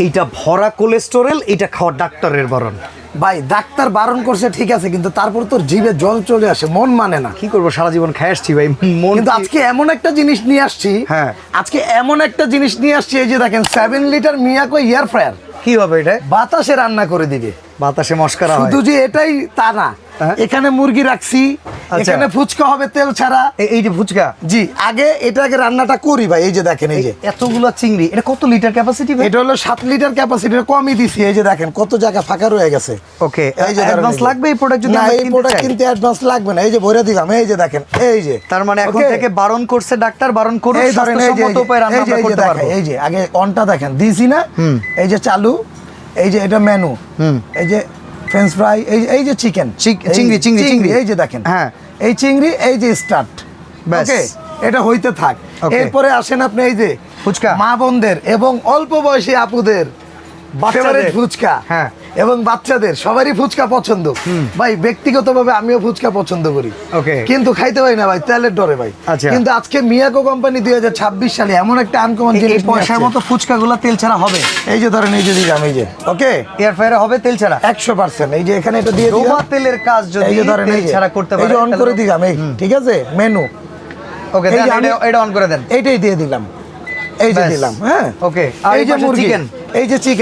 এইটা ভরা কোলেস্টেরল, এটা খাওয়া ডাক্তারের বারণ। ভাই ডাক্তার বারণ করছে ঠিক আছে, কিন্তু তারপর তোর জিভে জল চলে আসে, মন মানে না। কি করবো, সারা জীবন খেয়ে আসছি ভাই, মন। কিন্তু আজকে এমন একটা জিনিস নিয়ে আসছি, হ্যাঁ আজকে এমন একটা জিনিস নিয়ে আসছি, এই যে দেখেন 7 লিটার মিয়াকো এয়ার ফ্রায়ার। কি হবে এটা? বাতাসে রান্না করে দিবে। বাতাসে মশকারা হয়। শুধু যে এটাই তা না, হ্যাঁ। এখানে মুরগি রাখছি, আচ্ছা। এখানে ফুচকা হবে তেল ছাড়া। এই যে ফুচকা, জি আগে এটাকে রান্নাটা করি ভাই, এই যে দেখেন, এই যে এতগুলো চিংড়ি, এটা কত লিটার ক্যাপাসিটি ভাই? এটা হলো 7 লিটার ক্যাপাসিটি, কমই দিছি। এই যে দেখেন কত জায়গা ফাঁকা রয়ে গেছে। ওকে, এই যে অ্যাডভান্স লাগবে এই প্রোডাক্ট যদি না, আমরা এই কিনতে প্রোডাক্ট চাই? কিনতে অ্যাডভান্স লাগবে না। এই যে ভরে দিলাম, এই যে দেখেন, এই যে। তার মানে এখন Okay? থেকে বারণ করছে ডাক্তার, বারণ করুন, এই ধরেন, এই যে স্বাস্থ্যসম্মত উপায়ে রান্না আমরা করতে পারবো। এই যে আগে অনটা দেখেন দিছি না, এই যে চালু, এই যে এটা মেনু, এই যে ফ্রেঞ্চ ফ্রাই, এই যে চিকেন, চিংড়ি, এই যে দেখেন, হ্যাঁ এই চিংড়ি, এই যে স্টার্ট। ব্যাস। ওকে, এটা হইতে থাক। Okay. এরপরে আসেন আপনি এই যে ফুচকা। মা বোনদের এবং অল্প বয়সী আপুদের বাচ্চাদের। favorite ফুচকা, হ্যাঁ। এবং বাচ্চাদের সবারই ফুচকা পছন্দ। ভাই ব্যক্তিগতভাবে আমিও ফুচকা পছন্দ করি, Okay. কিন্তু খাইতে পারি না ভাই, তেলের ডরে ভাই। আচ্ছা। কিন্তু আজকে মিয়াকো কোম্পানি 2026 সালে এমন একটা আনকমন এই জিনিস পয়সার মতো ফুচকাগুলো তেল ছাড়া হবে? এই যে ধরেন, এই যে দিলাম, এই যে ওকে এয়ার ফ্রায়ারে হবে তেল ছাড়া? 100%। এই যে এখানে এটা দিয়ে ডোবা দিলাম, তেলের কাজ যদি এই যে ধরেন, তেল এই যে ছাড়া করতে এই পারে যে অন করে দিলাম, এই ঠিক আছে মেনু। ওকে, এই যে আমি- এটা অন করে দেন। এইটাই দিয়ে দিলাম, এই যে ব্যাস। দিলাম, হ্যাঁ Okay, আর এই এই যে পাশে মুরগি, chicken। এই যে চিকেন।